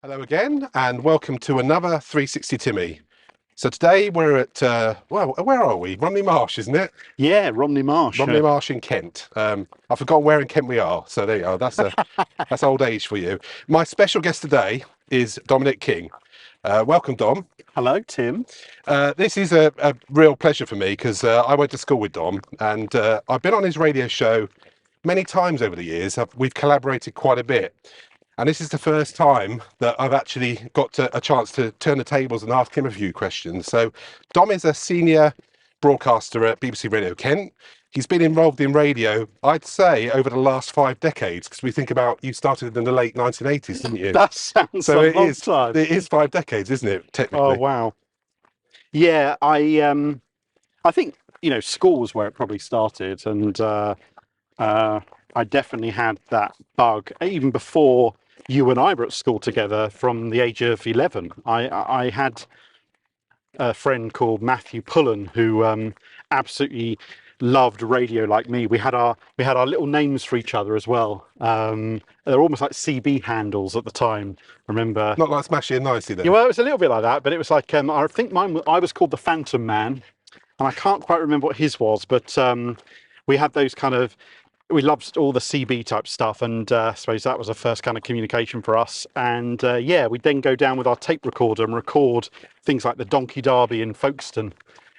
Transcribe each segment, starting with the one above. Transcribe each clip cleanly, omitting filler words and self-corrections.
Hello again, and welcome to another 360 Timmy. So today we're at, where are we? Romney Marsh, isn't it? Yeah, Romney Marsh. Romney Marsh in Kent. I forgot where in Kent we are, so there you are. That's old age for you. My special guest today is Dominic King. Welcome, Dom. Hello, Tim. This is a real pleasure for me because I went to school with Dom, and I've been on his radio show many times over the years. We've collaborated quite a bit. And this is the first time that I've actually got a chance to turn the tables and ask him a few questions. So Dom is a senior broadcaster at BBC Radio Kent. He's been involved in radio, I'd say, over the last 5 decades, because we think about you started in the late 1980s, didn't you? That sounds So a long time. it is 5 decades, isn't it, technically? Oh, wow. Yeah, I think, school was where it probably started. And I definitely had that bug, even before you and I were at school together from the age of 11. I had a friend called Matthew Pullman who absolutely loved radio like me. We had our little names for each other as well. They're almost like CB handles at the time. I remember. Not like Smashy and Nicey then. Yeah, well, it was a little bit like that, but it was like I think I was called the Phantom Man, and I can't quite remember what his was, but we had those kind of. We loved all the CB type stuff, and I suppose that was the first kind of communication for us. And we'd then go down with our tape recorder and record things like the Donkey Derby in Folkestone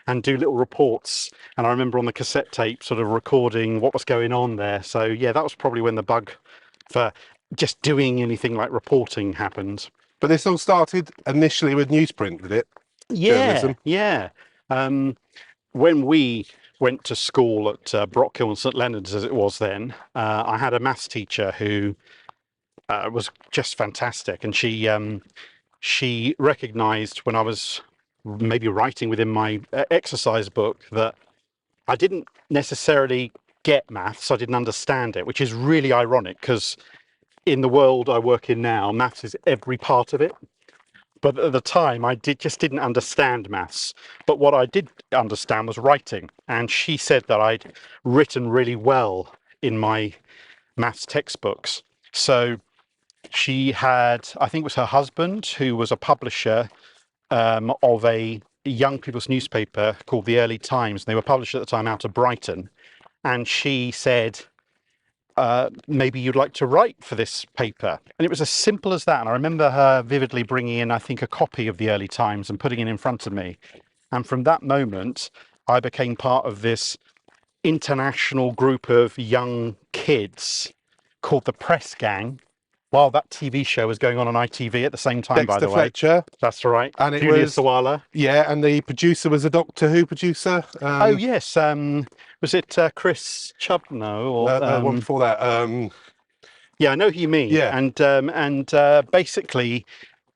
and do little reports. And I remember on the cassette tape sort of recording what was going on there. So yeah, that was probably when the bug for just doing anything like reporting happened. But this all started initially with newsprint, did it? Yeah, Journalism. yeah. When we went to school at Brockhill and St Leonard's, as it was then, I had a maths teacher who was just fantastic, and she recognised when I was maybe writing within my exercise book that I didn't necessarily get maths, I didn't understand it, which is really ironic because in the world I work in now, maths is every part of it. But at the time, I just didn't understand maths. But what I did understand was writing. And she said that I'd written really well in my maths textbooks. So she had, I think it was her husband, who was a publisher of a young people's newspaper called The Early Times. They were published at the time out of Brighton. And she said, maybe you'd like to write for this paper. And it was as simple as that. And I remember her vividly bringing in, I think, a copy of the Early Times and putting it in front of me. And from that moment, I became part of this international group of young kids called the Press Gang, while that TV show was going on ITV at the same time, by the way. Fletcher. That's right. And it Julia was Sawala. Yeah, and the producer was a Doctor Who producer. Oh yes, was it Chris Chubno or one before that? Yeah, I know who you mean. Yeah. And basically,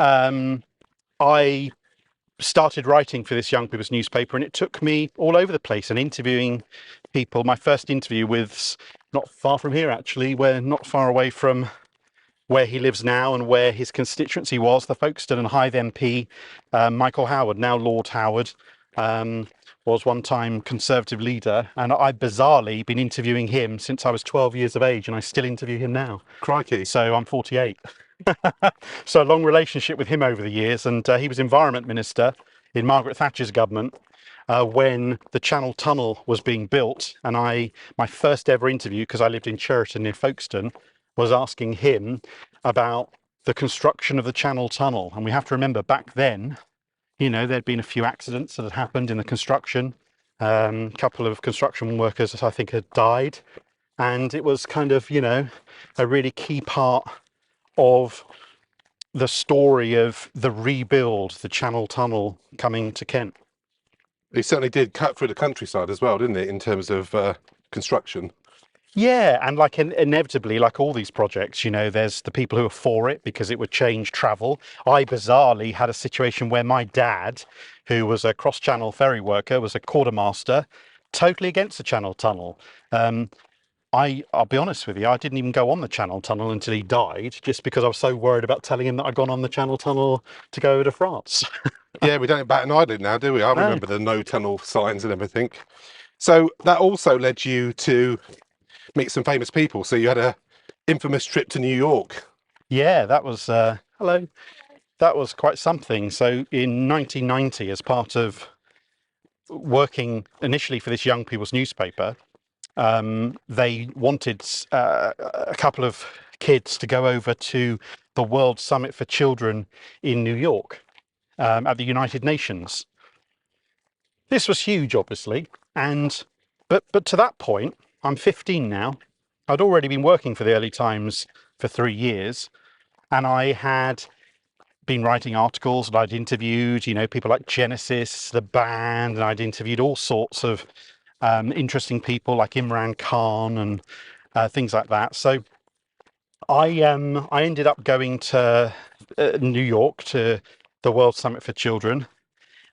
I started writing for this young people's newspaper, and it took me all over the place and interviewing people. My first interview was not far from here, actually. We're not far away from where he lives now and where his constituency was, the Folkestone and Hythe MP, Michael Howard, now Lord Howard, was one time Conservative leader. And I've bizarrely been interviewing him since I was 12 years of age, and I still interview him now. Crikey. So I'm 48. So a long relationship with him over the years. And he was Environment Minister in Margaret Thatcher's government when the Channel Tunnel was being built. And my first ever interview, because I lived in Cheriton near Folkestone, was asking him about the construction of the Channel Tunnel. And we have to remember back then, there'd been a few accidents that had happened in the construction. A couple of construction workers, I think, had died. And it was kind of, a really key part of the story of the rebuild, the Channel Tunnel coming to Kent. It certainly did cut through the countryside as well, didn't it, in terms of construction? Yeah, and like inevitably, like all these projects, there's the people who are for it because it would change travel. I bizarrely had a situation where my dad, who was a cross-channel ferry worker, was a quartermaster, totally against the Channel Tunnel. I'll be honest with you, I didn't even go on the Channel Tunnel until he died, just because I was so worried about telling him that I'd gone on the Channel Tunnel to go over to France. Yeah, we don't bat an eyelid now, do we? I remember the no tunnel signs and everything. So that also led you to meet some famous people. So you had a infamous trip to New York. Yeah, that was hello. That was quite something. So in 1990, as part of working initially for this young people's newspaper, they wanted a couple of kids to go over to the World Summit for Children in New York at the United Nations. This was huge, obviously, and but to that point, I'm 15 now. I'd already been working for the Early Times for 3 years, and I had been writing articles, and I'd interviewed, people like Genesis, the band, and I'd interviewed all sorts of interesting people like Imran Khan and things like that. So I ended up going to New York to the World Summit for Children,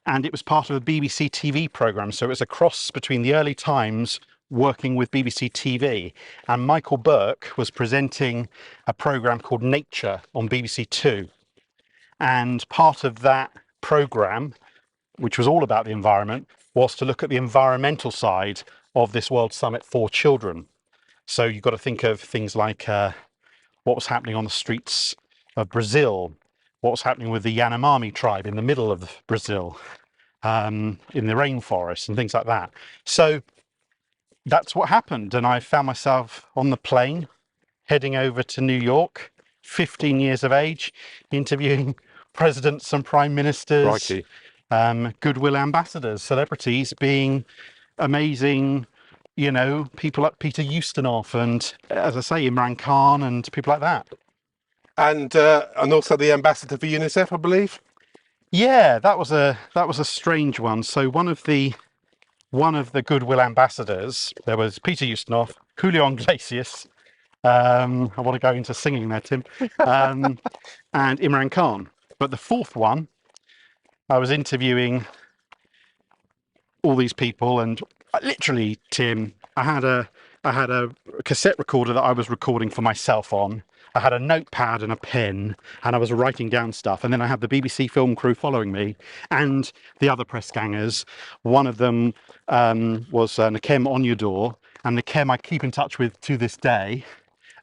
and it was part of a BBC TV program. So it was a cross between the Early Times working with BBC TV, and Michael Burke was presenting a program called Nature on BBC Two. And part of that program, which was all about the environment, was to look at the environmental side of this World Summit for Children. So you've got to think of things like what was happening on the streets of Brazil, what was happening with the Yanomami tribe in the middle of Brazil, in the rainforest and things like that. So that's what happened. And I found myself on the plane heading over to New York, 15 years of age, interviewing presidents and prime ministers, goodwill ambassadors, celebrities, being amazing, people like Peter Ustinov and, as I say, Imran Khan and people like that. And also the ambassador for UNICEF, I believe. Yeah, that was a strange one. So one of the goodwill ambassadors, there was Peter Ustinov, Julio Iglesias. I want to go into singing there, Tim, and Imran Khan. But the fourth one, I was interviewing all these people, and literally, Tim, I had a cassette recorder that I was recording for myself on. I had a notepad and a pen, and I was writing down stuff. And then I had the BBC film crew following me, and the other press gangers. One of them was Nakem Onyedor, and Nakem I keep in touch with to this day.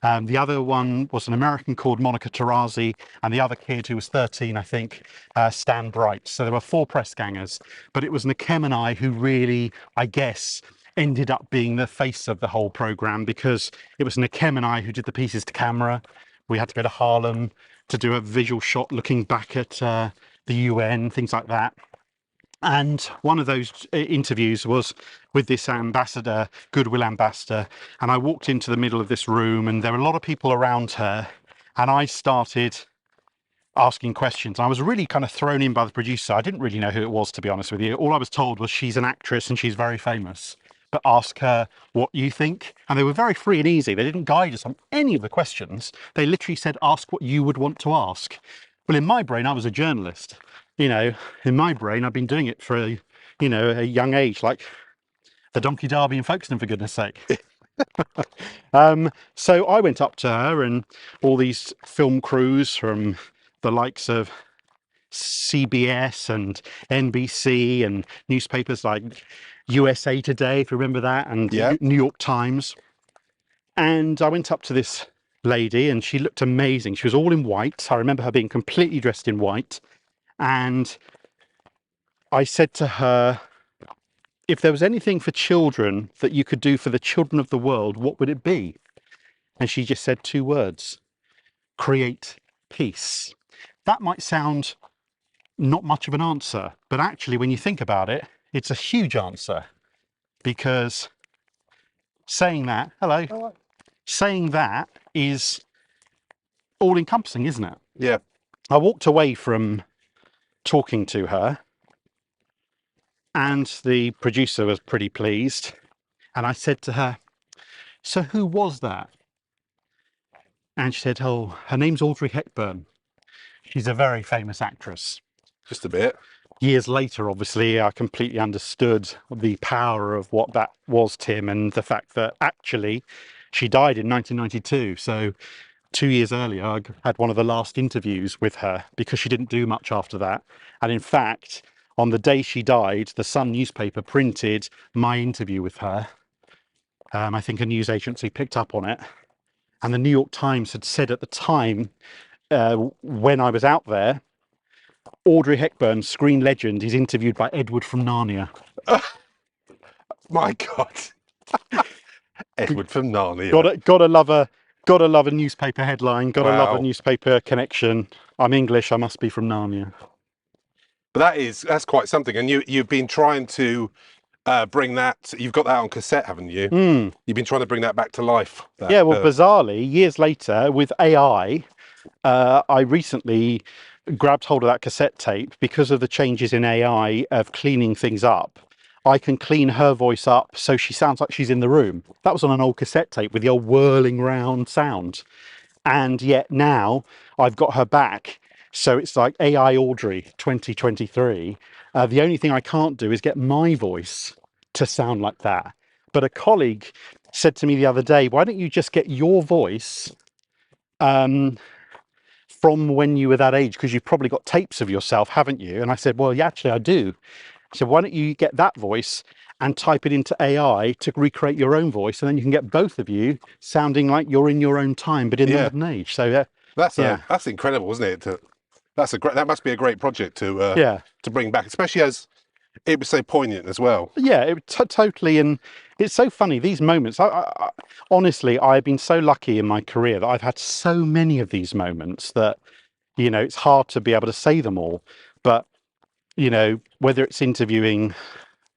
The other one was an American called Monica Tarazi, and the other kid who was 13, I think, Stan Bright. So there were 4 press gangers, but it was Nakem and I who really, I guess, ended up being the face of the whole program, because it was Nakem and I who did the pieces to camera. We had to go to Harlem to do a visual shot looking back at the UN, things like that. And one of those interviews was with this ambassador, goodwill ambassador, and I walked into the middle of this room, and there were a lot of people around her, and I started asking questions. I was really kind of thrown in by the producer. I didn't really know who it was, to be honest with you. All I was told was she's an actress and she's very famous, but ask her what you think. And they were very free and easy. They didn't guide us on any of the questions. They literally said, ask what you would want to ask. Well, in my brain, I was a journalist. In my brain, I've been doing it for a young age, like the Donkey Derby in Folkestone, for goodness sake. So I went up to her, and all these film crews from the likes of CBS and NBC and newspapers like USA Today, if you remember that, and New York Times. And I went up to this lady, and she looked amazing. She was all in white. I remember her being completely dressed in white. And I said to her, if there was anything for children that you could do for the children of the world, what would it be? And she just said 2 words: create peace. That might sound not much of an answer, but actually, when you think about it, it's a huge answer, because saying that is all encompassing, isn't it? Yeah. I walked away from talking to her, and the producer was pretty pleased, and I said to her, so who was that? And she said, oh, her name's Audrey Hepburn. She's a very famous actress. Just a bit. Years later, obviously, I completely understood the power of what that was, Tim, and the fact that actually she died in 1992. So 2 years earlier, I had one of the last interviews with her, because she didn't do much after that. And in fact, on the day she died, the Sun newspaper printed my interview with her. I think a news agency picked up on it. And the New York Times had said at the time, when I was out there, Audrey Hepburn, screen legend, is interviewed by Edward from Narnia. My God. Edward from Narnia. Gotta love a newspaper headline. Gotta love a Wow. newspaper connection. I'm English. I must be from Narnia. But that's quite something. And you've been trying to bring that. You've got that on cassette, haven't you? You've been trying to bring that back to life. Yeah. Well, bizarrely, years later, with AI, I recently grabbed hold of that cassette tape because of the changes in AI of cleaning things up. I can clean her voice up so she sounds like she's in the room. That was on an old cassette tape with the old whirling round sound. And yet now I've got her back. So it's like AI Audrey 2023. The only thing I can't do is get my voice to sound like that. But a colleague said to me the other day, why don't you just get your voice from when you were that age? Because you've probably got tapes of yourself, haven't you? And I said, well, yeah, actually I do. So why don't you get that voice and type it into AI to recreate your own voice, and then you can get both of you sounding like you're in your own time, but in the modern age. So that's incredible, isn't it? That must be a great project to bring back, especially as it was so poignant as well. Yeah, totally. And it's so funny, these moments. Honestly, I've been so lucky in my career that I've had so many of these moments that, it's hard to be able to say them all. But, whether it's interviewing,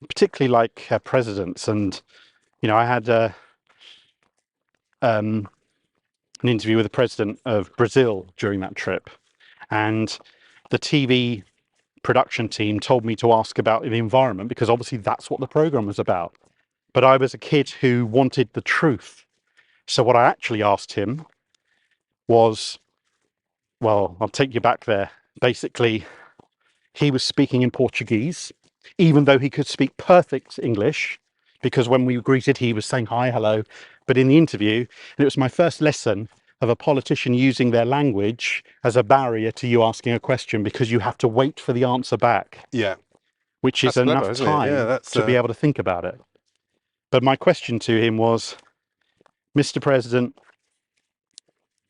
particularly like presidents, and, I had an interview with the president of Brazil during that trip. And the TV production team told me to ask about the environment because obviously that's what the program was about. But I was a kid who wanted the truth. So what I actually asked him was, well, I'll take you back there. Basically, he was speaking in Portuguese, even though he could speak perfect English, because when we greeted, he was saying hi, hello. But in the interview, and it was my first lesson of a politician using their language as a barrier to you asking a question, because you have to wait for the answer back. Yeah. Which is enough time to be able to think about it. But my question to him was, Mr. President,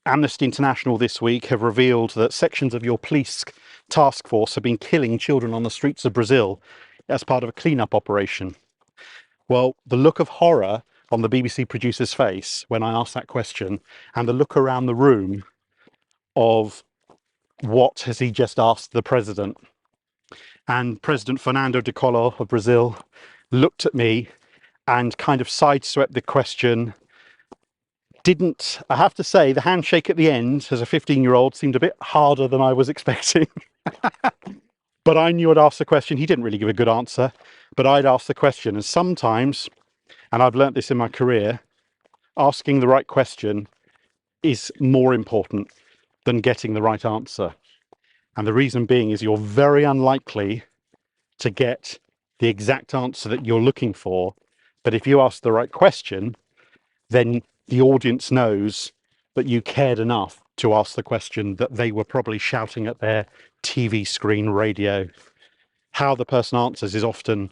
Amnesty International this week have revealed that sections of your police task force have been killing children on the streets of Brazil as part of a cleanup operation. Well, the look of horror on the BBC producer's face when I asked that question, and the look around the room of what has he just asked the president? And President Fernando de Collor of Brazil looked at me and kind of sideswept the question. I have to say, the handshake at the end as a 15-year-old seemed a bit harder than I was expecting. But I knew I'd asked the question. He didn't really give a good answer, but I'd asked the question. And sometimes, and I've learnt this in my career, asking the right question is more important than getting the right answer. And the reason being is you're very unlikely to get the exact answer that you're looking for. But if you ask the right question, then the audience knows that you cared enough to ask the question that they were probably shouting at their TV screen, radio. How the person answers is often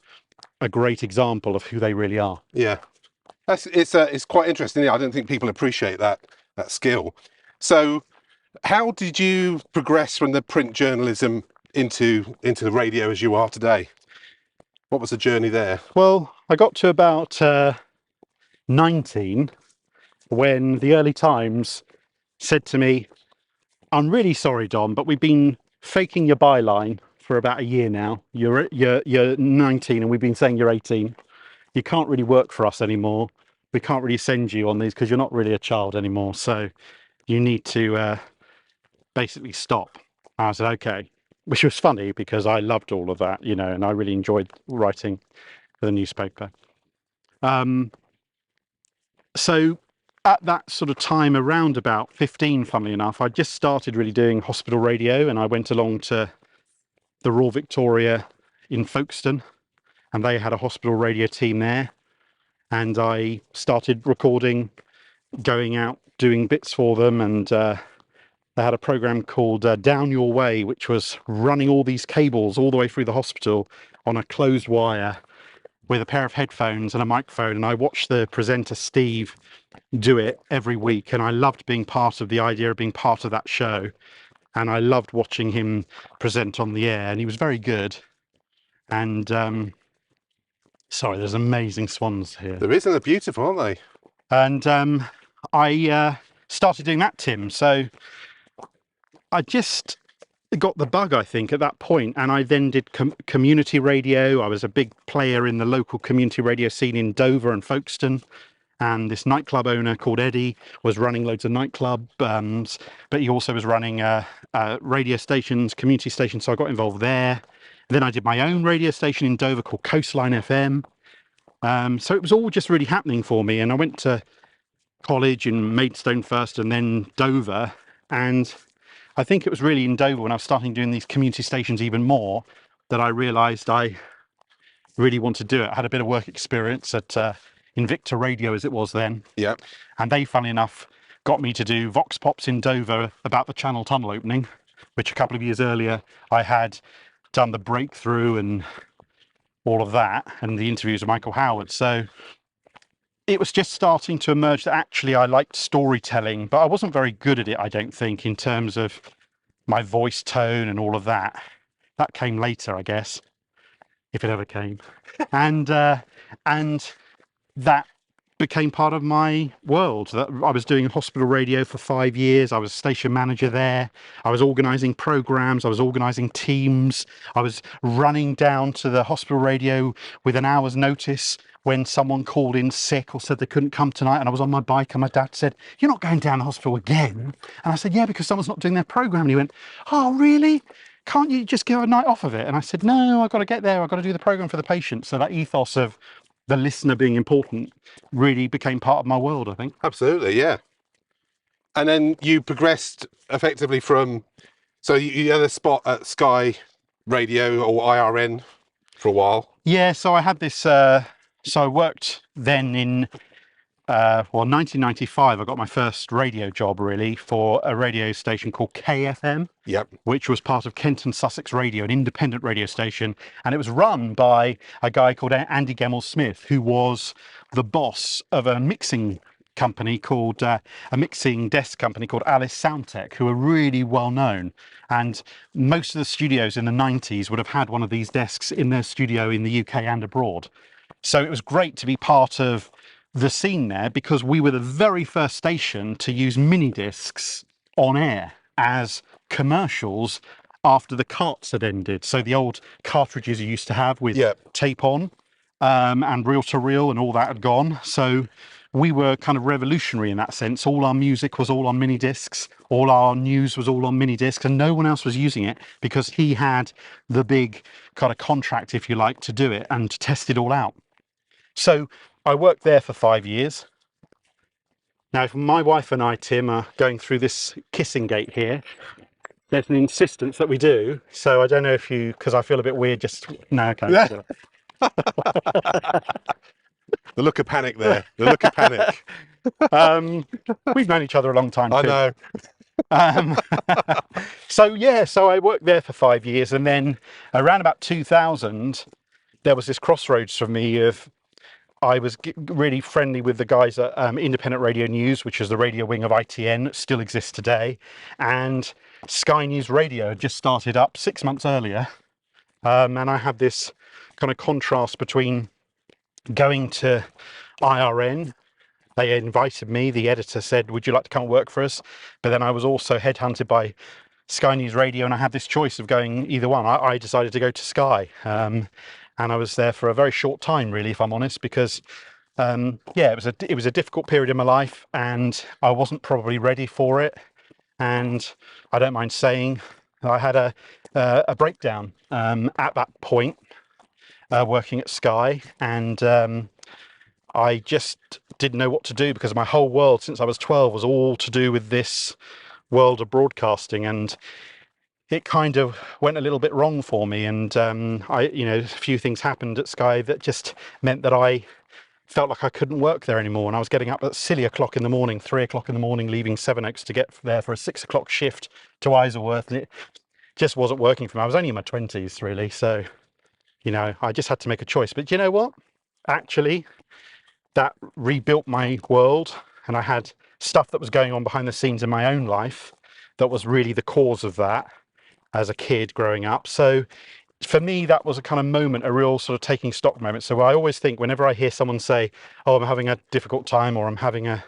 a great example of who they really are. Yeah, it's quite interesting. I don't think people appreciate that skill. So, how did you progress from the print journalism into the radio as you are today? What was the journey there? Well, I got to about 19 when the early Times said to me, I'm really sorry, Dom, but we've been faking your byline for about a year now. You're 19 and we've been saying you're 18. You can't really work for us anymore. We can't really send you on these because you're not really a child anymore. So you need to basically stop. I said, okay, which was funny because I loved all of that, and I really enjoyed writing for the newspaper. So at that sort of time, around about 15, funnily enough, I just started really doing hospital radio, and I went along to the Royal Victoria in Folkestone, and they had a hospital radio team there. And I started recording, going out, doing bits for them. And they had a program called Down Your Way, which was running all these cables all the way through the hospital on a closed wire. with a pair of headphones and a microphone, and I watched the presenter Steve do it every week, and I loved being part of the idea of being part of that show, and I loved watching him present on the air, and he was very good. And sorry, there's amazing swans here. There is, and they're beautiful, aren't they? And I started doing that, Tim. So I just got the bug, I think, at that point, and I then did community radio. I was a big player in the local community radio scene in Dover and Folkestone, and this nightclub owner called Eddie was running loads of nightclubs, but he also was running radio stations, community stations, so I got involved there. And then I did my own radio station in Dover called Coastline FM. So it was all just really happening for me, and I went to college in Maidstone first and then Dover, and I think it was really in Dover when I was starting doing these community stations even more that I realised I really wanted to do it. I had a bit of work experience at Invicta Radio, as it was then. Yeah. And they, funnily enough, got me to do Vox Pops in Dover about the Channel Tunnel opening, which a couple of years earlier I had done the breakthrough and all of that, and the interviews with Michael Howard. So it was just starting to emerge that actually I liked storytelling, but I wasn't very good at it, I don't think, in terms of my voice tone and all of that. That came later, I guess, if it ever came. And that became part of my world. That I was doing hospital radio for 5 years. I was station manager there. I was organising programmes. I was organising teams. I was running down to the hospital radio with an hour's notice when someone called in sick or said they couldn't come tonight, and I was on my bike and my dad said, "You're not going down the hospital again?" And I said, "Yeah, because someone's not doing their programme." And he went, "Oh, really? Can't you just give a night off of it?" And I said, "No, I've got to get there. I've got to do the programme for the patient." So that ethos of the listener being important really became part of my world, I think. Absolutely, yeah. And then you progressed effectively from, so you had a spot at Sky Radio or IRN for a while. Yeah, so I had this, so I worked then in, 1995, I got my first radio job really for a radio station called KFM. Yep. Which was part of Kent and Sussex Radio, an independent radio station. And it was run by a guy called Andy Gemmell-Smith, who was the boss of a mixing company called, a mixing desk company called Alice Soundtech, who are really well known. And most of the studios in the 90s would have had one of these desks in their studio in the UK and abroad. So it was great to be part of the scene there, because we were the very first station to use mini discs on air as commercials after the carts had ended. So the old cartridges you used to have with tape on and reel to reel and all that had gone. So we were kind of revolutionary in that sense. All our music was all on mini discs, all our news was all on mini discs, and no one else was using it because he had the big kind of contract, if you like, to do it and to test it all out. So I worked there for 5 years. Now, if my wife and I, Tim, are going through this kissing gate here, there's an insistence that we do. So I don't know if you, because I feel a bit weird just, no, okay. The look of panic there. The look of panic. We've known each other a long time, I too. know. So I worked there for 5 years, and then around about 2000, there was this crossroads for me of, I was really friendly with the guys at Independent Radio News, which is the radio wing of ITN, that still exists today. And Sky News Radio had just started up 6 months earlier. And I had this kind of contrast between going to IRN. They invited me, the editor said, "Would you like to come and work for us?" But then I was also headhunted by Sky News Radio, and I had this choice of going either one. I decided to go to Sky. And I was there for a very short time, really, if I'm honest, because, it was a difficult period in my life, and I wasn't probably ready for it. And I don't mind saying I had a breakdown at that point, working at Sky, and I just didn't know what to do, because my whole world since I was 12 was all to do with this world of broadcasting, and it kind of went a little bit wrong for me, and a few things happened at Sky that just meant that I felt like I couldn't work there anymore, and I was getting up at silly o'clock in the morning, 3 o'clock in the morning, leaving Sevenoaks to get there for a 6 o'clock shift to Isleworth, and it just wasn't working for me. I was only in my 20s, really, so I just had to make a choice. But you know what? actually, that rebuilt my world, and I had stuff that was going on behind the scenes in my own life that was really the cause of that as a kid growing up. So for me, that was a kind of moment, a real sort of taking stock moment. So I always think whenever I hear someone say, oh, I'm having a difficult time or I'm having a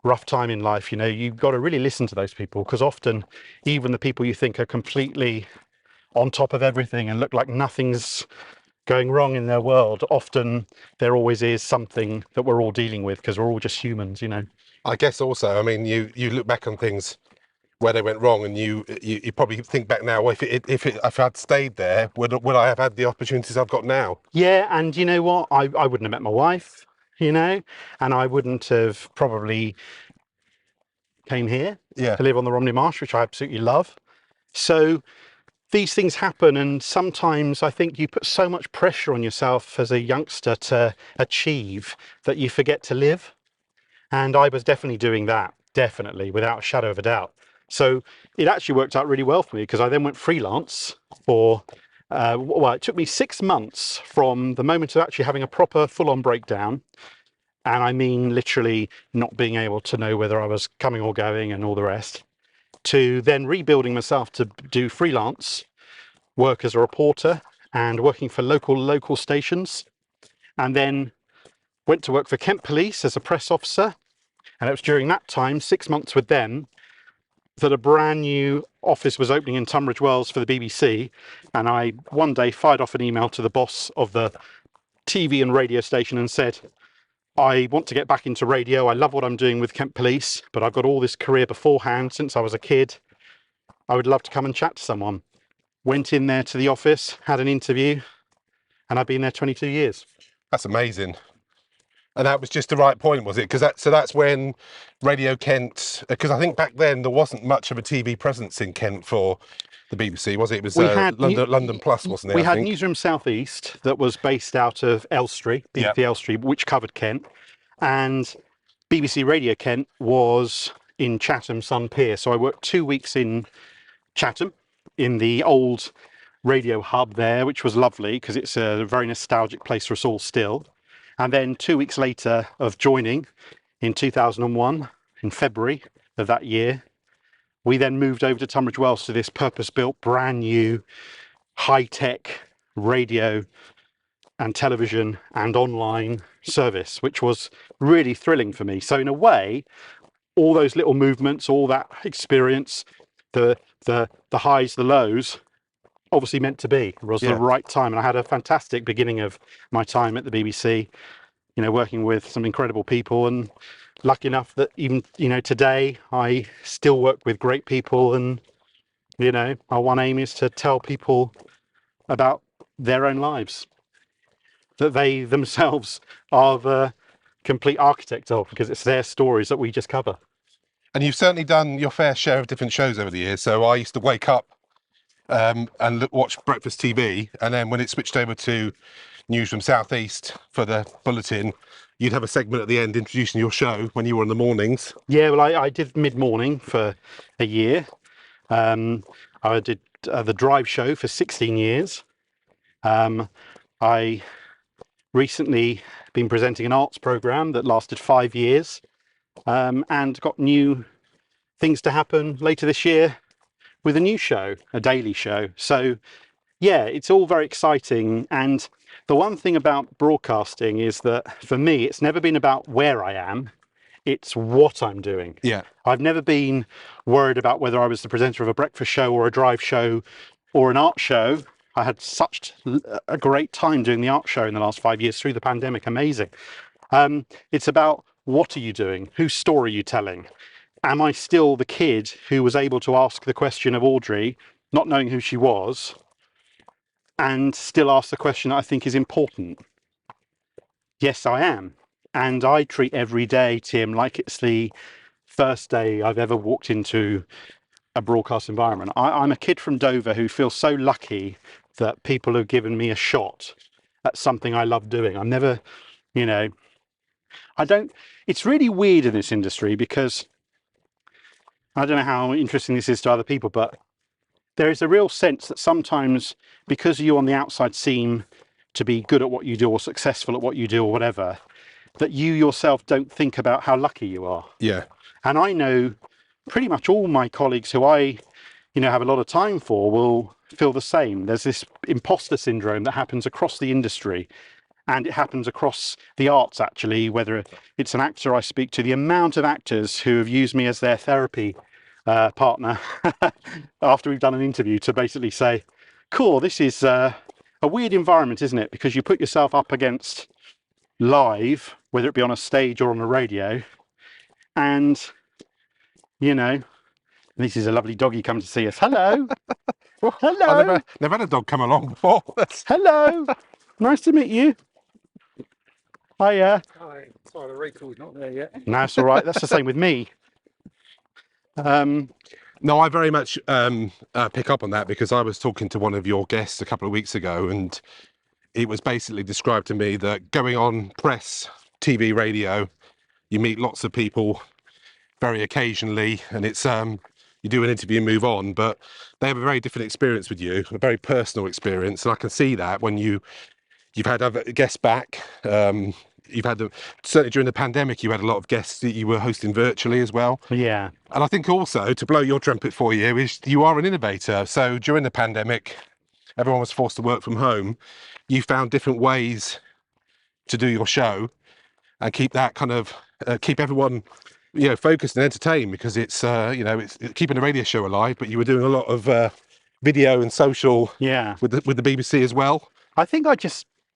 rough time in life, you've got to really listen to those people, because often even the people you think are completely on top of everything and look like nothing's going wrong in their world, often there always is something that we're all dealing with, because we're all just humans. I guess also, I mean, you look back on things where they went wrong, and you probably think back now, well, if I'd stayed there, would I have had the opportunities I've got now? Yeah, and you know what? I wouldn't have met my wife, and I wouldn't have probably came here Yeah. to live on the Romney Marsh, which I absolutely love. So these things happen, and sometimes I think you put so much pressure on yourself as a youngster to achieve that you forget to live. And I was definitely doing that, definitely, without a shadow of a doubt. So it actually worked out really well for me, because I then went freelance for, well, it took me 6 months from the moment of actually having a proper full-on breakdown. And I mean, literally not being able to know whether I was coming or going and all the rest, to then rebuilding myself to do freelance work as a reporter and working for local stations. And then went to work for Kent Police as a press officer. And it was during that time, 6 months with them, that a brand new office was opening in Tunbridge Wells for the BBC. And I one day fired off an email to the boss of the TV and radio station and said, I want to get back into radio. I love what I'm doing with Kent Police, but I've got all this career beforehand since I was a kid. I would love to come and chat to someone. Went in there to the office, had an interview, and I've been there 22 years. That's amazing. And that was just the right point, was it? Because that's when Radio Kent, because I think back then there wasn't much of a TV presence in Kent for the BBC, was it? It was London Plus, wasn't it? We had Newsroom South East that was based out of Elstree, BBC Elstree, which covered Kent. And BBC Radio Kent was in Chatham Sun Pier. So I worked 2 weeks in Chatham, in the old radio hub there, which was lovely because it's a very nostalgic place for us all still. And then 2 weeks later of joining in 2001, in February of that year, we then moved over to Tunbridge Wells to this purpose-built, brand new, high-tech radio and television and online service, which was really thrilling for me. So in a way, all those little movements, all that experience, the highs, the lows, obviously meant to be. It was the right time. And I had a fantastic beginning of my time at the BBC, working with some incredible people, and lucky enough that even, today I still work with great people. And, our one aim is to tell people about their own lives, that they themselves are the complete architect of, because it's their stories that we just cover. And you've certainly done your fair share of different shows over the years. So I used to wake up and watch Breakfast TV, and then when it switched over to Newsroom South East for the bulletin, you'd have a segment at the end introducing your show when you were in the mornings. Yeah, well, I did mid-morning for a year. I did the drive show for 16 years. I recently been presenting an arts programme that lasted 5 years, and got new things to happen later this year with a new show, a daily show. So yeah, it's all very exciting. And the one thing about broadcasting is that for me, it's never been about where I am, it's what I'm doing. Yeah. I've never been worried about whether I was the presenter of a breakfast show or a drive show or an art show. I had such a great time doing the art show in the last 5 years through the pandemic. Amazing. It's about, what are you doing? Whose story are you telling? Am I still the kid who was able to ask the question of Audrey, not knowing who she was, and still ask the question that I think is important? Yes, I am. And I treat every day, Tim, like it's the first day I've ever walked into a broadcast environment. I'm a kid from Dover who feels so lucky that people have given me a shot at something I love doing. I'm never, it's really weird in this industry, because I don't know how interesting this is to other people, but there is a real sense that sometimes, because you on the outside seem to be good at what you do or successful at what you do or whatever, that you yourself don't think about how lucky you are. Yeah. And I know pretty much all my colleagues who I, have a lot of time for will feel the same. There's this imposter syndrome that happens across the industry, and it happens across the arts, actually, whether it's an actor I speak to. The amount of actors who have used me as their therapy partner after we've done an interview to basically say, cool, this is a weird environment, isn't it? Because you put yourself up against live, whether it be on a stage or on a radio, and, this is a lovely doggy coming to see us. Hello. Hello. I've never had a dog come along before. Hello. Nice to meet you. Hiya. Hi. Sorry, the recall's not there yet. No, it's all right. That's the same with me. No, I very much pick up on that, because I was talking to one of your guests a couple of weeks ago, and it was basically described to me that going on press, TV, radio, you meet lots of people very occasionally, and it's you do an interview and move on, but they have a very different experience with you, a very personal experience, and I can see that when you've had other guests back. You've had certainly during the pandemic, you had a lot of guests that you were hosting virtually as well. Yeah. And I think also, to blow your trumpet for you, is you are an innovator. So during the pandemic, everyone was forced to work from home. You found different ways to do your show and keep that kind of keep everyone focused and entertained, because it's it's keeping the radio show alive. But you were doing a lot of video and social with the BBC as well. I think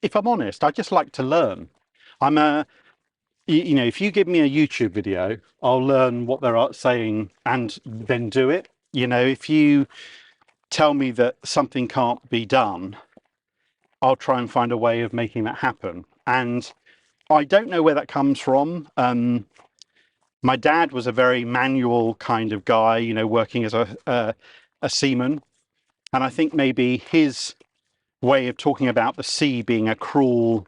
if I'm honest, I just like to learn. If you give me a YouTube video, I'll learn what they're saying and then do it. If you tell me that something can't be done, I'll try and find a way of making that happen. And I don't know where that comes from. My dad was a very manual kind of guy, working as a seaman. And I think maybe his way of talking about the sea being a cruel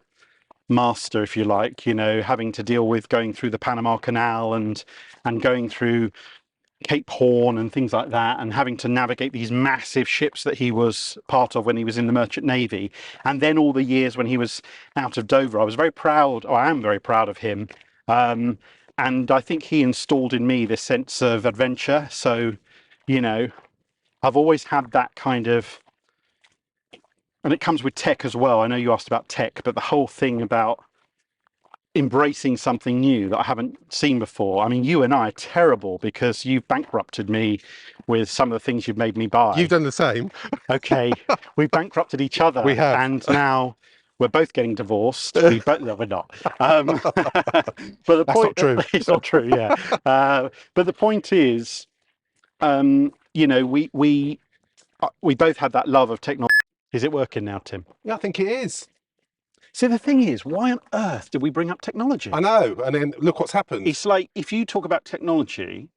master, if you like, having to deal with going through the Panama Canal and going through Cape Horn and things like that, and having to navigate these massive ships that he was part of when he was in the Merchant Navy, and then all the years when he was out of Dover. I am very proud of him, and I think he installed in me this sense of adventure. So I've always had that kind of, and it comes with tech as well. I know you asked about tech, but the whole thing about embracing something new that I haven't seen before. I mean, you and I are terrible, because you've bankrupted me with some of the things you've made me buy. You've done the same. Okay, we've bankrupted each other. We have. And now we're both getting divorced. No, we're not. But the That's point, not true. It's not true, yeah. But the point is, we both had that love of technology. Is it working now, Tim? Yeah, I think it is. See, the thing is, why on earth did we bring up technology? I know, and then look what's happened. It's like, if you talk about technology,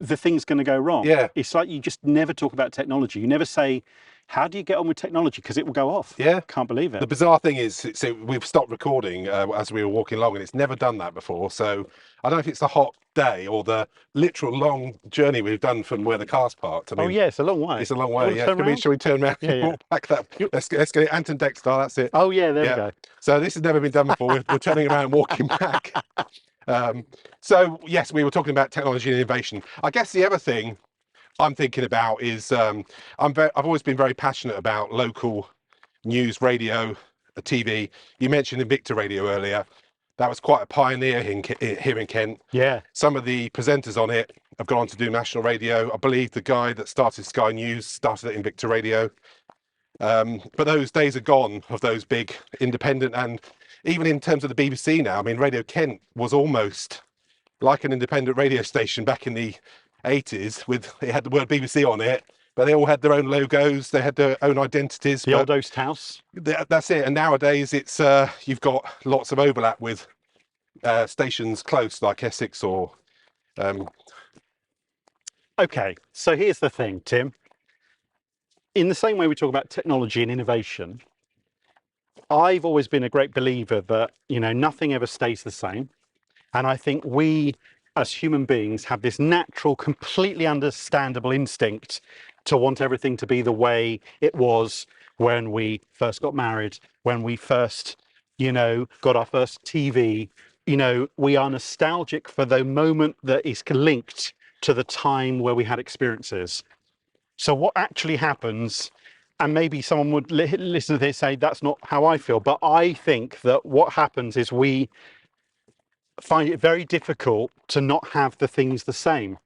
the thing's going to go wrong. Yeah. It's like you just never talk about technology. You never say, how do you get on with technology? Because it will go off. Yeah. Can't believe it. The bizarre thing is, so we've stopped recording as we were walking along, and it's never done that before. So I don't know if it's the hot day or the literal long journey we've done from where the car's parked. I mean, yeah, it's a long way. It's a long way, yeah. Shall Shall we turn around? Yeah. Walk back that. Let's get it. Anton Dexter, that's it. Oh, yeah, there we go. So this has never been done before. We're turning around and walking back. So yes, we were talking about technology and innovation. I guess the other thing I'm thinking about is I've always been very passionate about local news, radio, TV. You mentioned Invicta Radio earlier. That was quite a pioneer here in Kent. Yeah. Some of the presenters on it have gone on to do national radio. I believe the guy that started Sky News started at Invicta Radio. But those days are gone of those big independent, and even in terms of the BBC now, I mean, Radio Kent was almost like an independent radio station back in the 80s. It had the word BBC on it, but they all had their own logos, they had their own identities. The old Oast House. That's it. And nowadays it's you've got lots of overlap with stations close, like Essex or Okay, so here's the thing, Tim. In the same way we talk about technology and innovation, I've always been a great believer that, nothing ever stays the same. And I think we, as human beings, have this natural, completely understandable instinct to want everything to be the way it was when we first got married, when we first, got our first TV. We are nostalgic for the moment that is linked to the time where we had experiences. So what actually happens, and maybe someone would listen to this and say, that's not how I feel, but I think that what happens is we find it very difficult to not have the things the same,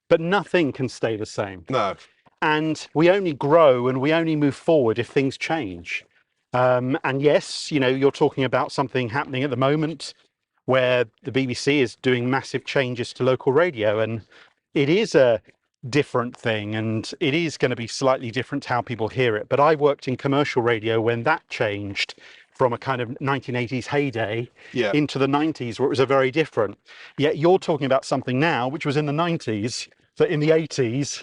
but nothing can stay the same. No. And we only grow and we only move forward if things change. And yes, you're talking about something happening at the moment where the BBC is doing massive changes to local radio, and it is a different thing, and it is going to be slightly different how people hear it. But I worked in commercial radio when that changed from a kind of 1980s heyday into the 90s, where it was a very different. Yet you're talking about something now which was in the 90s, that in the 80s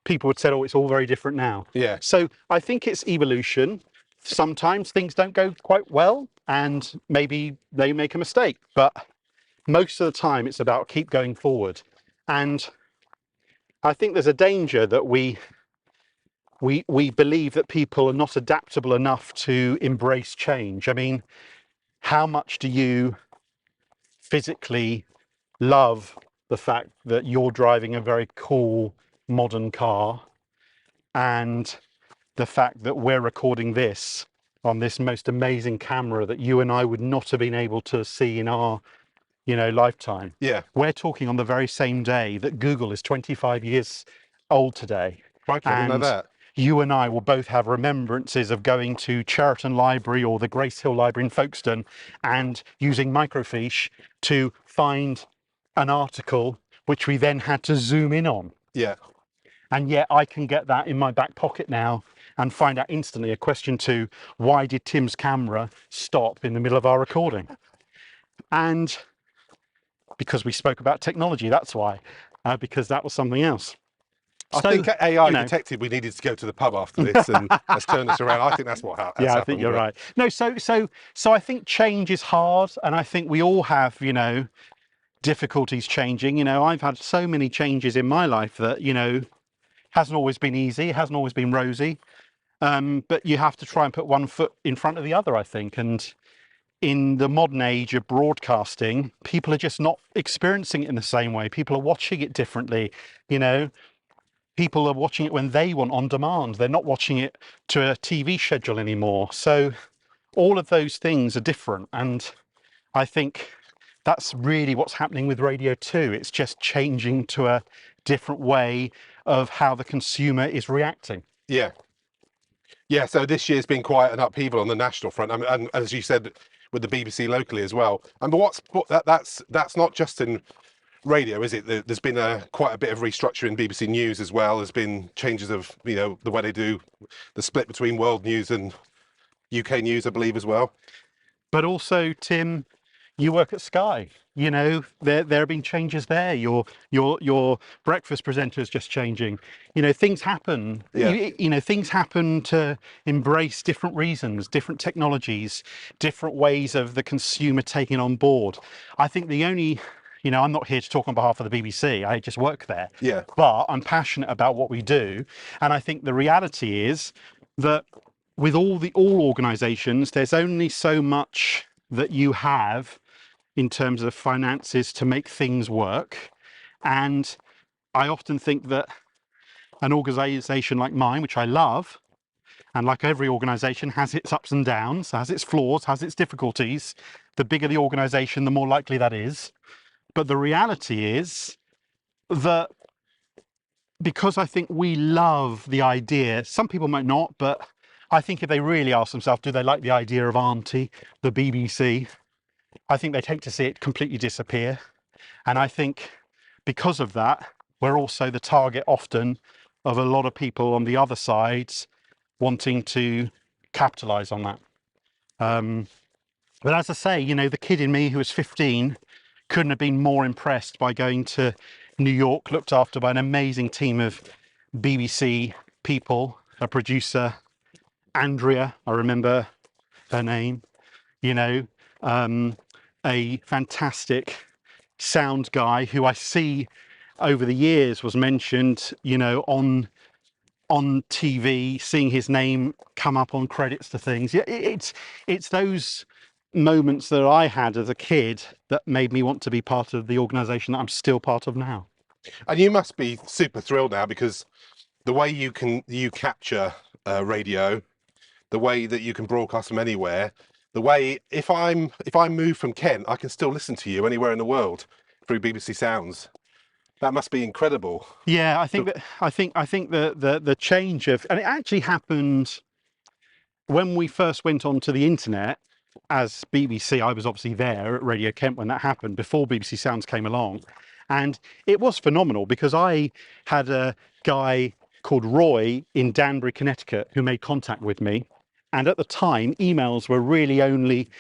people would say, oh, it's all very different now. Yeah. So I think it's evolution. Sometimes things don't go quite well and maybe they make a mistake, but most of the time it's about keep going forward. And I think there's a danger that we believe that people are not adaptable enough to embrace change. I mean, how much do you physically love the fact that you're driving a very cool modern car, and the fact that we're recording this on this most amazing camera that you and I would not have been able to see in our lifetime? Yeah. We're talking on the very same day that Google is 25 years old today. Right, I didn't know that. You and I will both have remembrances of going to Cheriton Library or the Grace Hill Library in Folkestone and using microfiche to find an article which we then had to zoom in on. Yeah. And yet I can get that in my back pocket now and find out instantly a question to why did Tim's camera stop in the middle of our recording? And because we spoke about technology, that's why, because that was something else. I think AI detected we needed to go to the pub after this and let's turn this around. I think that's what happened. Yeah, I think you're right. No, so I think change is hard, and I think we all have, difficulties changing. I've had so many changes in my life that, hasn't always been easy, hasn't always been rosy. But you have to try and put one foot in front of the other, I think. And in the modern age of broadcasting, people are just not experiencing it in the same way. People are watching it differently. People are watching it when they want, on demand. They're not watching it to a TV schedule anymore. So all of those things are different. And I think that's really what's happening with radio too. It's just changing to a different way of how the consumer is reacting. Yeah. Yeah, so this year's been quite an upheaval on the national front, and as you said, with the BBC locally as well. And that's not just in radio, is it? There's been quite a bit of restructuring in BBC News as well. There's been changes of the way they do the split between world news and UK news, I believe, as well. But also, Tim, you work at Sky. There have been changes there. Your breakfast presenter is just changing. Things happen. Yeah. Things happen to embrace different reasons, different technologies, different ways of the consumer taking on board. I think the only, I'm not here to talk on behalf of the BBC. I just work there. Yeah. But I'm passionate about what we do, and I think the reality is that with all organisations, there's only so much that you have in terms of finances to make things work. And I often think that an organisation like mine, which I love, and like every organisation, has its ups and downs, has its flaws, has its difficulties. The bigger the organisation, the more likely that is. But the reality is that because I think we love the idea, some people might not, but I think if they really ask themselves, do they like the idea of Auntie, the BBC? I think they'd hate to see it completely disappear. And I think because of that, we're also the target often of a lot of people on the other sides wanting to capitalise on that. But as I say, the kid in me who was 15 couldn't have been more impressed by going to New York, looked after by an amazing team of BBC people, a producer, Andrea, I remember her name, a fantastic sound guy who I see over the years was mentioned, on on TV, seeing his name come up on credits to things. Yeah, it's those moments that I had as a kid that made me want to be part of the organisation that I'm still part of now. And you must be super thrilled now, because the way you capture radio, the way that you can broadcast from anywhere, the way if I move from Kent, I can still listen to you anywhere in the world through BBC Sounds. That must be incredible. Yeah, I think the change of, and it actually happened when we first went onto the internet as BBC. I was obviously there at Radio Kent when that happened, before BBC Sounds came along, and it was phenomenal because I had a guy called Roy in Danbury, Connecticut, who made contact with me, and at the time emails were really only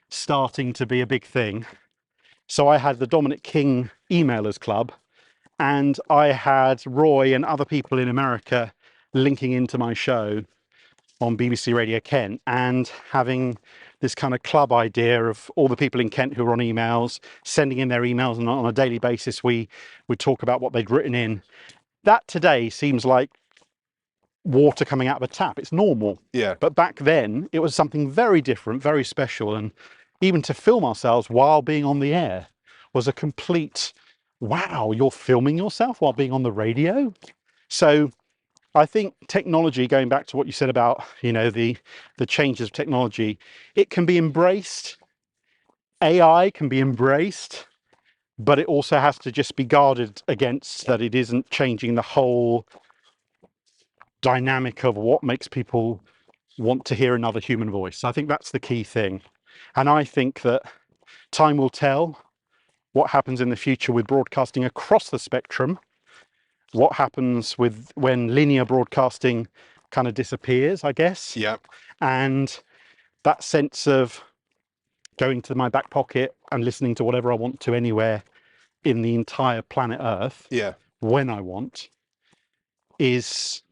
starting to be a big thing. So I had the Dominic King emailers club, and I had Roy and other people in America linking into my show on BBC Radio Kent, and having this kind of club idea of all the people in Kent who were on emails, sending in their emails, and on a daily basis we would talk about what they'd written in. That today seems like water coming out of a tap. It's normal. Yeah. But back then it was something very different, very special, and even to film ourselves while being on the air was a complete wow, you're filming yourself while being on the radio. So I think technology, going back to what you said about, you know, the changes of technology, it can be embraced. AI can be embraced, but it also has to just be guarded against that it isn't changing the whole dynamic of what makes people want to hear another human voice. I think that's the key thing. And I think that time will tell what happens in the future with broadcasting across the spectrum, what happens with when linear broadcasting kind of disappears, I guess. Yeah. And that sense of going to my back pocket and listening to whatever I want to anywhere in the entire planet Earth, Yeah. when I want, is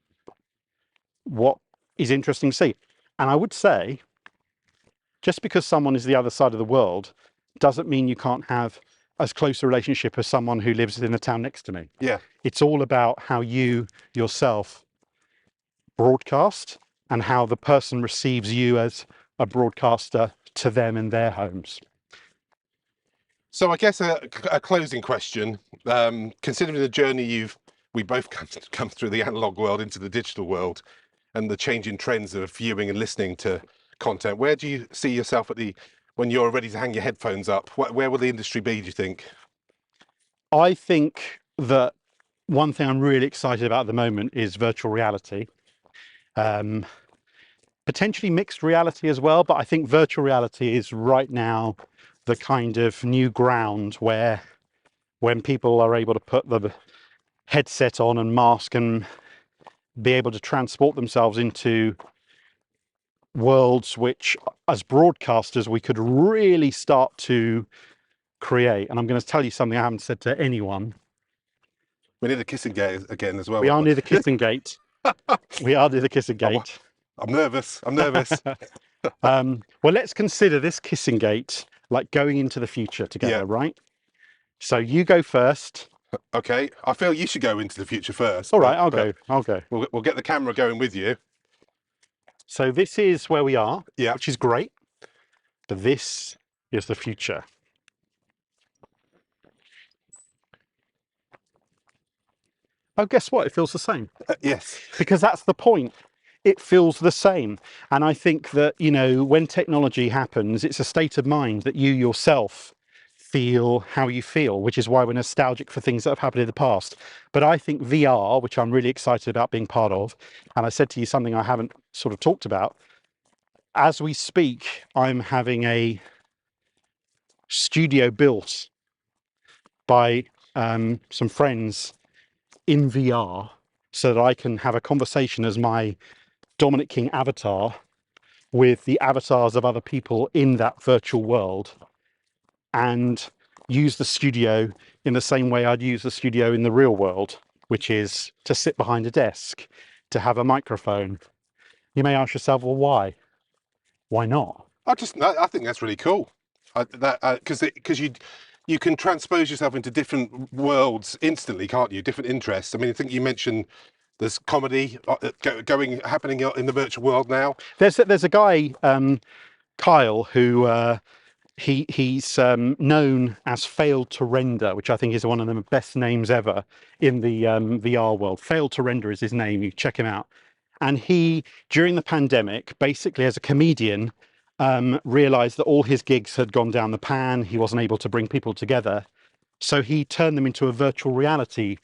what is interesting to see. And I would say, just because someone is the other side of the world doesn't mean you can't have as close a relationship as someone who lives in the town next to me. Yeah. It's all about how you yourself broadcast and how the person receives you as a broadcaster to them in their homes. So I guess a closing question, considering the journey we both come through the analog world into the digital world, and the changing trends of viewing and listening to content, where do you see yourself when you're ready to hang your headphones up? Where will the industry be, do you think? I think that one thing I'm really excited about at the moment is virtual reality. Potentially mixed reality as well, but I think virtual reality is right now the kind of new ground where, when people are able to put the headset on and mask and be able to transport themselves into worlds which, as broadcasters, we could really start to create. And I'm going to tell you something I haven't said to anyone. We need a kissing gate again as well. We are near the kissing gate. We are near the kissing gate. I'm nervous. Well, let's consider this kissing gate like going into the future together, Yeah. right? So you go first. Okay, I feel you should go into the future first. All right, I'll go. We'll get the camera going with you. So this is where we are, Yeah. which is great. But this is the future. Oh, guess what? It feels the same. Yes. Because that's the point. It feels the same. And I think that, you know, when technology happens, it's a state of mind that you yourself feel how you feel, which is why we're nostalgic for things that have happened in the past. But I think VR, which I'm really excited about being part of, and I said to you something I haven't sort of talked about, as we speak, I'm having a studio built by some friends in VR so that I can have a conversation as my Dominic King avatar with the avatars of other people in that virtual world, and use the studio in the same way I'd use the studio in the real world, which is to sit behind a desk, to have a microphone. You may ask yourself, well, why? Why not? I think that's really cool. Because you can transpose yourself into different worlds instantly, can't you? Different interests. I mean, I think you mentioned There's comedy happening in the virtual world now. There's a guy, Kyle, who he's known as Failed to Render, which I think is one of the best names ever in the VR world. Failed to Render is his name. You check him out. And he, during the pandemic, basically as a comedian, realized that all his gigs had gone down the pan. He wasn't able to bring people together. So he turned them into a virtual reality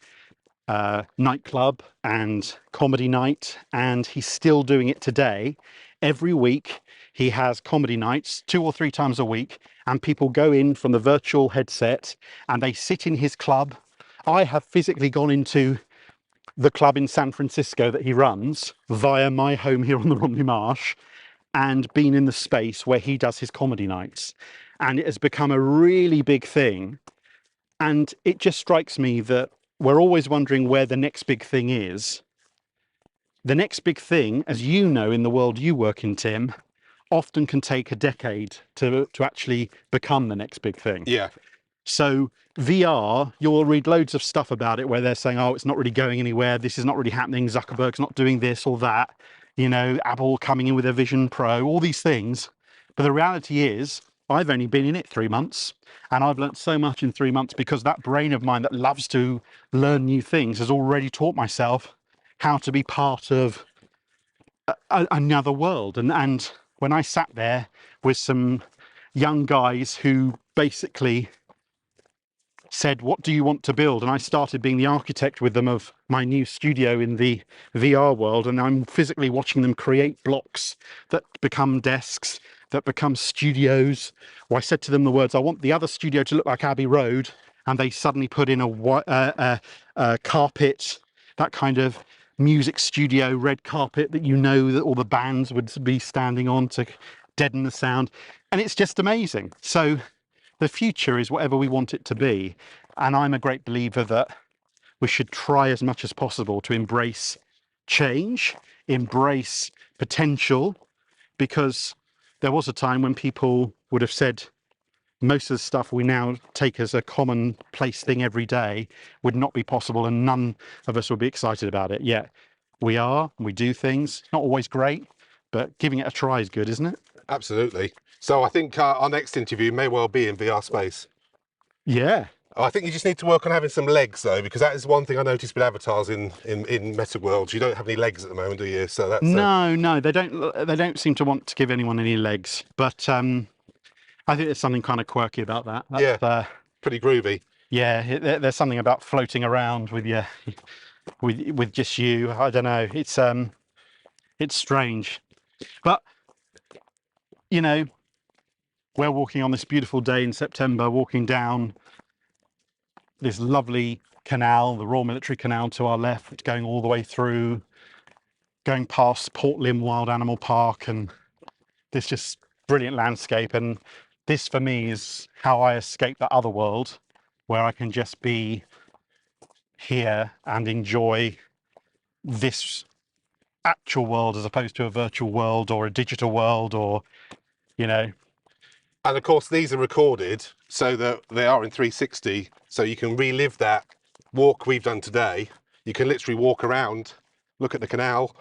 nightclub and comedy night. And he's still doing it today. Every week he has comedy nights 2 or 3 times a week, and people go in from the virtual headset and they sit in his club. I have physically gone into the club in San Francisco that he runs via my home here on the Romney Marsh, and been in the space where he does his comedy nights. And it has become a really big thing. And it just strikes me that we're always wondering where the next big thing is. The next big thing, as you know, in the world you work in, Tim, often can take a decade to actually become the next big thing. Yeah. So VR, you'll read loads of stuff about it where they're saying, oh, it's not really going anywhere. This is not really happening. Zuckerberg's not doing this or that. You know, Apple coming in with a Vision Pro, all these things. But the reality is, I've only been in it 3 months, and I've learnt so much in 3 months because that brain of mine that loves to learn new things has already taught myself how to be part of another world. And when I sat there with some young guys who basically said, what do you want to build? And I started being the architect with them of my new studio in the VR world. And I'm physically watching them create blocks that become desks, that become studios. Well, I said to them the words, I want the other studio to look like Abbey Road. And they suddenly put in a carpet, that kind of music studio red carpet that, you know, that all the bands would be standing on to deaden the sound. And it's just amazing. So the future is whatever we want it to be. And I'm a great believer that we should try as much as possible to embrace change, embrace potential, because there was a time when people would have said most of the stuff we now take as a commonplace thing every day would not be possible, and none of us would be excited about it. Yet we do things, not always great, but giving it a try is good, isn't it? Absolutely. So I think our next interview may well be in VR space. Yeah. I think you just need to work on having some legs, though, because that is one thing I noticed with avatars in meta worlds. You don't have any legs at the moment, do you? So that's no, they don't seem to want to give anyone any legs. But I think there's something kind of quirky about that. That's, pretty groovy. Yeah, there's something about floating around with you, with just you. I don't know. It's strange, but you know, we're walking on this beautiful day in September, walking down this lovely canal, the Royal Military Canal to our left, going all the way through, going past Port Lim Wild Animal Park, and this just brilliant landscape. And this for me is how I escape that other world, where I can just be here and enjoy this actual world as opposed to a virtual world or a digital world, or, you know. And of course, these are recorded so that they are in 360, so you can relive that walk we've done today. You can literally walk around, look at the canal,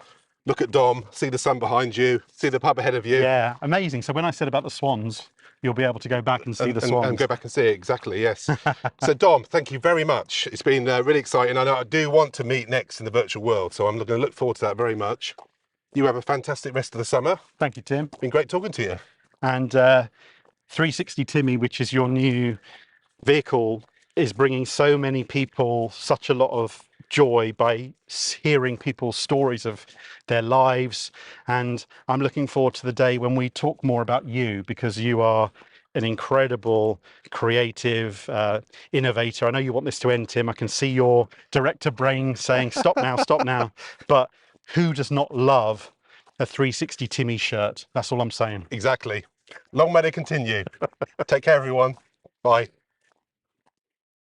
look at Dom, see the sun behind you, see the pub ahead of you. Yeah, amazing. So when I said about the swans, you'll be able to go back and see the swans. And go back and see it, exactly, yes. So Dom, thank you very much. It's been really exciting. I know I do want to meet next in the virtual world, so I'm going to look forward to that very much. You have a fantastic rest of the summer. Thank you, Tim. Been great talking to you. And 360 Timmy, which is your new vehicle, is bringing so many people such a lot of joy by hearing people's stories of their lives. And I'm looking forward to the day when we talk more about you, because you are an incredible creative innovator. I know you want this to end, Tim. I can see your director brain saying stop now, stop now. But who does not love a 360 Timmy shirt? That's all I'm saying. Exactly. Long may they continue. Take care, everyone. Bye.